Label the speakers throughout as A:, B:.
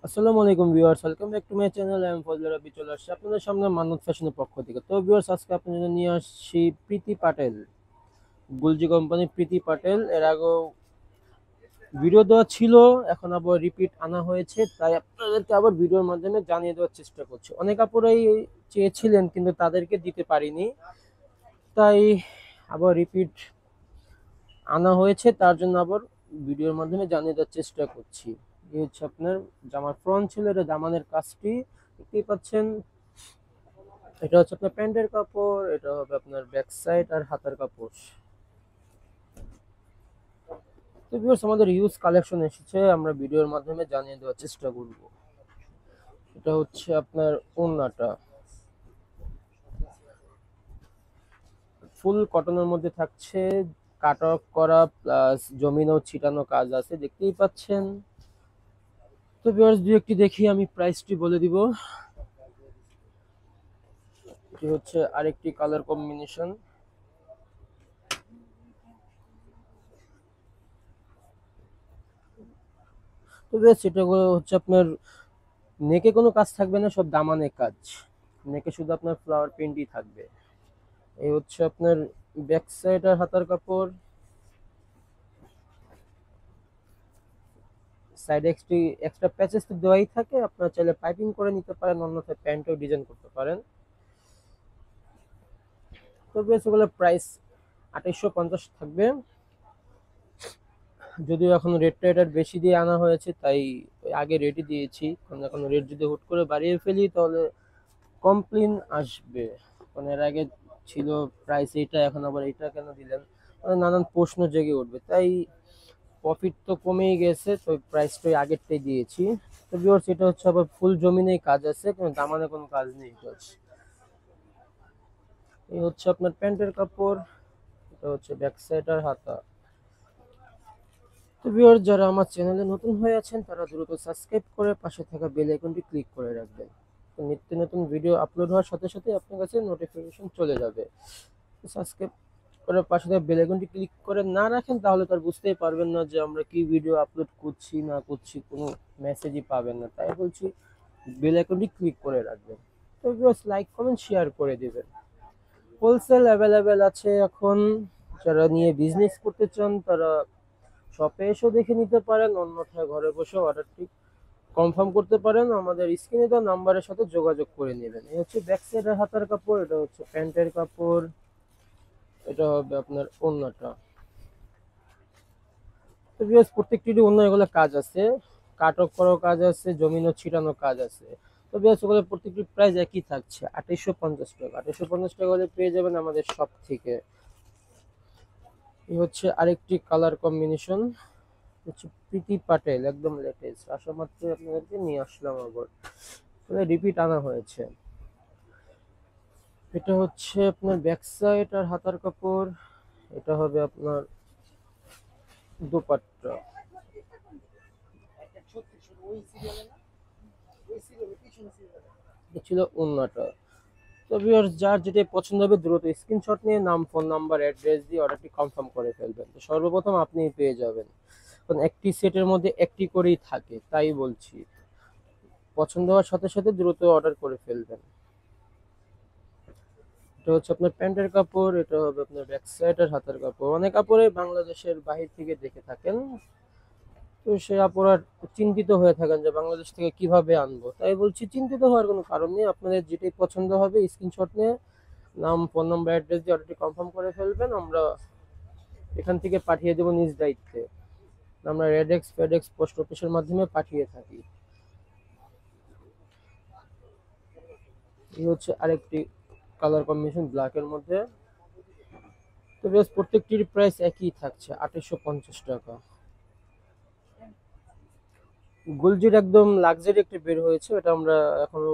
A: আসসালামু আলাইকুম viewers, welcome back to my channel. আমি ফজলে রাব্বি চলে আসছি আপনাদের সামনে মান্নাত ফ্যাশনের পক্ষ থেকে। তো ভিউয়ার্স, আজকে আপনাদের জন্য নিয়ে আসছি প্রীতি পাটেল, গুলজি কোম্পানির প্রীতি পাটেল। এর আগেও ভিডিও দেওয়া ছিল, এখন আবার রিপিট আনা হয়েছে, তাই আপনাদেরকে আবার ভিডিওর মাধ্যমে জানিয়ে দেওয়ার চেষ্টা করছি। অনেক আপুরাই চেয়েছিলেন কিন্তু তাদেরকে দিতে পারিনি, তাই আবার রিপিট আনা হয়েছে, তার জন্য আবার ভিডিওর মাধ্যমে জানিয়ে দেওয়ার চেষ্টা করছি। এই হচ্ছে আপনার জামার ফ্রন্ট ছিল, এটা দামানের কাজটি দেখতেই পাচ্ছেন। এটা হচ্ছে আপনার প্যান্টের কাপড়, এটা হবে আপনার ব্যাক সাইড আর হাতার কাপড়। তো ভিউয়ার্স, আমাদের ইউজ কালেকশন এসেছে, আমরা ভিডিওর মাধ্যমে জানিয়ে দেওয়ার চেষ্টা করব। এটা হচ্ছে আপনার ওড়নাটা ফুল কটনের মধ্যে থাকছে, কাট অফ করা প্লাস জমিনও ছিটানো কাজ আছে, দেখতেই পাচ্ছেন। তো ভিউয়ার্স, দুই একটি দেখি, আমি প্রাইসটি বলে দিব। এটি হচ্ছে আরেকটি কালার কম্বিনেশন। তো বেশ, এটা হচ্ছে আপনার নেকে কোনো কাজ থাকবে না, সব দামানে কাজ। নেকে শুধু আপনার ফ্লাওয়ার প্রিন্টই থাকবে। এই হচ্ছে আপনার ব্যাক সাইড আর হাতার কাপড়। সাইডে এক্সট্রা প্যাচেস তো দেওয়াই থাকে, আপনারা চাইলে পাইপিং করে নিতে পারেন, অন্যথায় প্যান্টও ডিজাইন করতে পারেন। তো বেশ, ওগুলো প্রাইস 2850 থাকবে। যদিও এখন রেটটা এটার বেশি দিয়ে আনা হয়েছে, তাই আগে রেটই দিয়েছি, কারণ এখন রেট যদি হুট করে বাড়িয়ে ফেলি তাহলে কমপ্লেন আসবে। কারণ এর আগে ছিল প্রাইস এইটা, এখন আবার এইটা কেন দিলেন, মানে নানান প্রশ্ন জেগে উঠবে, তাই প্রফিট তো কমেই গেছে, তো প্রাইসটাই আগেরটাই দিয়েছি। তো ভিউয়ার্স, এটা হচ্ছে আবার ফুল জমিনেই কাজ আছে, কোনো দামানে কোনো কাজ নেই জাস্ট। এই হচ্ছে আপনার প্যান্টের কাপড়, এটা হচ্ছে ব্যাক সাইড আর হাতা। তো ভিউয়ার্স, যারা আমার চ্যানেলে নতুন হয়ে আছেন তারা দ্রুত সাবস্ক্রাইব করে পাশে থাকা বেল আইকনটি ক্লিক করে রাখবেন। তো নিত্য নতুন ভিডিও আপলোড হওয়ার সাথে সাথে আপনার কাছে নোটিফিকেশন চলে যাবে। সাবস্ক্রাইব করে পাশে থাকা বেল আইকনটি ক্লিক করে না রাখেন তাহলে তার বুঝতেই পারবেন না যে আমরা কি ভিডিও আপলোড করছি না করছি, কোনো মেসেজই পাবেন না, তাই বলছি বেল আইকনটি ক্লিক করে রাখবেন। তো ভিউয়ার্স, লাইক কমেন্ট শেয়ার করে দিবেন। হোলসেল অ্যাভেলেবেল আছে এখন, যারা নিয়ে বিজনেস করতে চান তারা শপে এসেও দেখে নিতে পারেন, অন্যথায় ঘরে বসে অর্ডারটি কনফার্ম করতে পারেন, আমাদের স্ক্রিনে দেওয়া নাম্বারের সাথে যোগাযোগ করে নেবেন। এই হচ্ছে ব্যাক সাইডের হাতার কাপড়, এটা হচ্ছে প্যান্টের কাপড়, এটা হবে আপনার ওড়নাটা। তো ভিউয়ার্স, প্রত্যেকটিরই অন্য এগুলো কাজ আছে, কাট অফ করার কাজ আছে, জমিনও ছিটানো কাজ আছে। তো ভিউয়ার্স, ওগুলো প্রত্যেকটির প্রাইস একই থাকছে 2850 টাকা। 2850 টাকা হলে পেয়ে যাবেন আমাদের শপ থেকে। এই হচ্ছে আরেকটি কালার কম্বিনেশন, হচ্ছে প্রীতি পাটেল, একদম লেটেস্ট আসা মাত্র আপনাদেরকে নিয়ে আসলাম আবার, রিপিট আনা হয়েছে। এটা হচ্ছে আপনার ব্যাক সাইড আর হাতার কাপড়, এটা হবে আপনার দোপাট্টা। এটা ছিল ওড়নাটা। তো ভিউয়ার্স, যার যেটা পছন্দ হবে দ্রুত স্ক্রিনশট নিয়ে নাম, ফোন নাম্বার, অ্যাড্রেস দিয়ে অর্ডারটি কনফার্ম করে ফেলবেন। তো সর্বপ্রথম আপনিই পেয়ে যাবেন, কারণ একটি সেটের মধ্যে একটি করেই থাকে, তাই বলছি পছন্দ হওয়ার সাথে সাথে দ্রুত অর্ডার করে ফেলবেন। এটা হচ্ছে আপনার প্যান্টের কাপড়, এটা হবে আপনার ব্যাক সাইড আর হাতের কাপড়। অনেক কাপড়ে বাংলাদেশের বাহির থেকে দেখে থাকেন, তো সে আপনারা চিন্তিত হয়ে থাকেন যে বাংলাদেশ থেকে কিভাবে আনবো, তাই বলছি চিন্তিত হওয়ার কোনো কারণ নেই। আপনাদের যেটাই পছন্দ হবে স্ক্রিনশট নিয়ে নাম, ফোন নাম্বার, অ্যাড্রেস দিয়ে অর্ডারটি কনফার্ম করে ফেলবেন, আমরা এখান থেকে পাঠিয়ে দেবো নিজ দায়িত্বে। আমরা রেডেক্স, ফেডেক্স, পোস্ট অফিসের মাধ্যমে পাঠিয়ে থাকি। এই হচ্ছে আরেকটি কালার কম্বিনেশন ব্ল্যাকের মধ্যে। তো বেশ, প্রত্যেকটির প্রাইস একই থাকছে 2850 টাকা। গুলজির একদম লাক্সারি একটা বের হয়েছে, এটা আমরা এখনো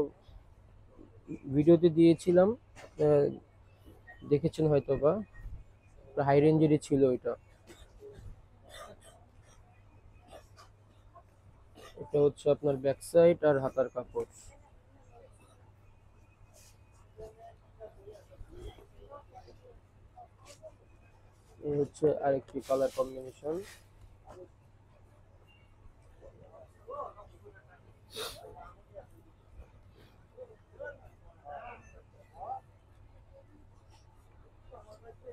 A: ভিডিওতে দিয়েছিলাম, আহ, দেখেছেন হয়তো বা, হাই রেঞ্জেরই ছিল এটা। এটা হচ্ছে আপনার ব্যাক সাইড আর হাতার কাপড়। এই হচ্ছে আরেকটি কালার কম্বিনেশন।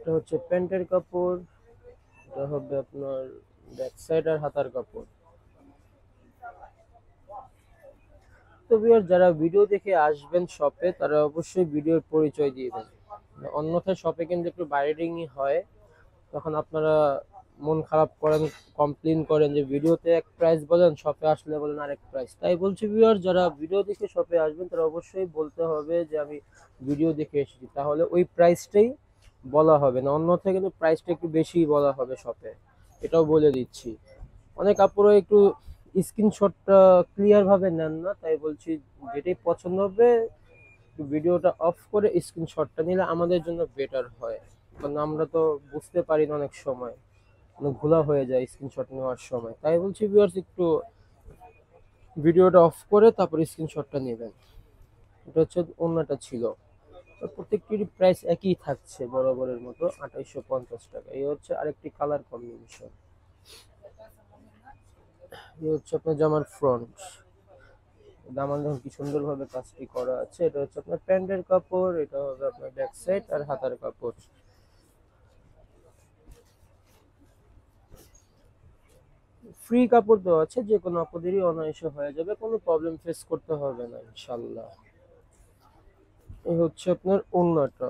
A: এটা হচ্ছে প্যান্টের কাপড়, এটা হবে আপনার ব্যাক সাইড আর হাতার কাপড়। তো ভিউয়ার যারা ভিডিও দেখে আসবেন শপে তারা অবশ্যই ভিডিওর পরিচয় দিবেন, অন্যথায় শপে কিন্তু একটু বাইরেই হয়, তখন আপনারা মন খারাপ করেন, কমপ্লেন করেন যে ভিডিওতে এক প্রাইস বলেন শপে আসলে বলেন আরেক প্রাইস। তাই বলছি ভিউয়ার যারা ভিডিও দেখে শপে আসবেন তারা অবশ্যই বলতে হবে যে আমি ভিডিও দেখে এসেছি, তাহলে ওই প্রাইসটাই বলা হবে না, অন্যথায় কিন্তু প্রাইসটা একটু বেশি বলা হবে শপে, এটাও বলে দিচ্ছি। অনেক আপুরো একটু স্ক্রিনশটটা ক্লিয়ার ভাবে নেন না, তাই বলছি যেটাই পছন্দ হবে ভিডিওটা অফ করে স্ক্রিনশটটা নিলে আমাদের জন্য বেটার হয়, কারণ আমরা তো বুঝতে পারি না, অনেক সময় ঘোলা হয়ে যায় স্ক্রিনশট নেওয়ার সময়। তাই বলছি ভিউয়ার্স একটু ভিডিওটা অফ করে তারপর স্ক্রিনশটটা নেবেন। এটা হচ্ছে অন্যটা ছিল। তো প্রত্যেকটির প্রাইস একই থাকছে বরাবরের মতো 2850 টাকা। এই হচ্ছে আরেকটি কালার কম্বিনেশন। এই হচ্ছে আপনার জামার ফ্রন্ট, দামান দেখুন কি সুন্দরভাবে কাজটি করা আছে। এটা হচ্ছে আপনার প্যান্টের কাপড়, এটা হবে আপনার ব্যাক সাইড আর হাতার কাপড়। ফ্রি কাপড় দেওয়া আছে, যে কোনো আপুদেরই অনায়াসে হয়ে যাবে, কোনো প্রবলেম ফেস করতে হবে না ইনশাল্লাহ। এই হচ্ছে আপনার ওড়নাটা,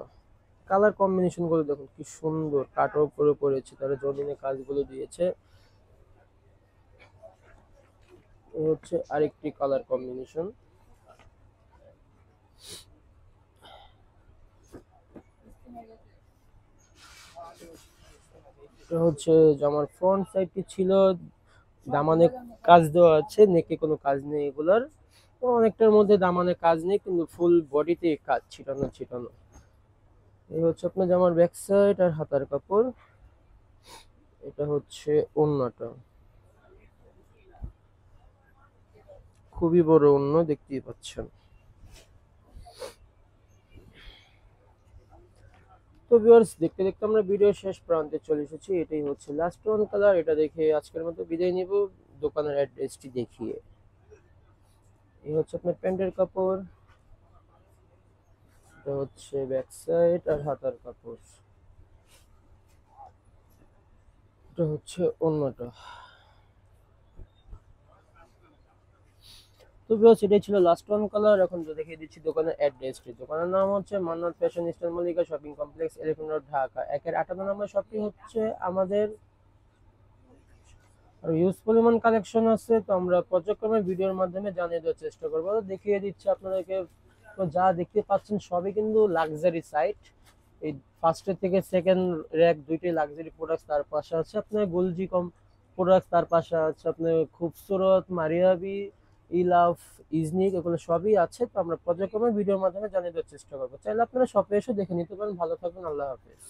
A: কালার কম্বিনেশন গুলো দেখুন কি সুন্দর, কাটার উপরে পড়েছে, তারা জমিনে কাজগুলো দিয়েছে। এই হচ্ছে আরেকটি কালার কম্বিনেশন। এটা হচ্ছে জামার ফ্রন্ট সাইডটি ছিল, দামানে কাজ দেওয়া আছে, নেকে কোনো কাজ নেই এগুলার। তো অনেকটার মধ্যে দামানে কাজ নেই কিন্তু ফুল বডিতে কাজ ছিটানো ছিটানো। এই হচ্ছে আপনার জামার ব্যাক সাইড আর হাতার কাপড়। এটা হচ্ছে ওড়নাটা, খুবই বড় ওড়না দেখতেই পাচ্ছেন। তো ভিউয়ার্স দেখতে দেখতে আমরা ভিডিও শেষ প্রান্তে চলে এসেছি। এটাই হচ্ছে লাস্ট ওয়ান কালার, এটা দেখে আজকের মতো বিদায় নিব দোকানের অ্যাড্রেসটি দেখিয়ে। এই হচ্ছে আপনার প্যান্টের কাপড়, এটা হচ্ছে ব্যাক সাইড আর হাতার কাপড়, এটা হচ্ছে ওড়নাটা। তো ভিউয়ার্স এটাই ছিল লাস্ট ওয়ান কালার। এখন তো দেখিয়ে দিচ্ছি দোকানের অ্যাড্রেসটি। দোকানের নাম হচ্ছে Mannat fashion style Mallika shopping complex, Elephant Road, Dhaka. 58 number শপটি হচ্ছে আমাদের। আর হিউজ পরিমাণ কালেকশন আছে, তো আমরা পর্যায়ক্রমে ভিডিওর মাধ্যমে জানিয়ে দেওয়ার চেষ্টা করবো। দেখিয়ে দিচ্ছি আপনাদেরকে। তো যা দেখতে পাচ্ছেন সবই কিন্তু লাক্সারি সাইট। এই ফার্স্টের থেকে সেকেন্ড র্যাক দুইটাই লাক্সারি প্রোডাক্ট, তার পাশে আছে আপনার গুলজি কম প্রোডাক্ট, তার পাশে আছে আপনার খুবসুরত, মারিয়াবি, ইলাফ, ইজনিক, এগুলো সবই আছে। তো আমরা পর্যায়ক্রমে ভিডিওর মাধ্যমে জানিয়ে দেওয়ার চেষ্টা করবো। চাইলে আপনারা শপে এসে দেখে নিতে পারেন। ভালো থাকবেন, আল্লাহ হাফেজ।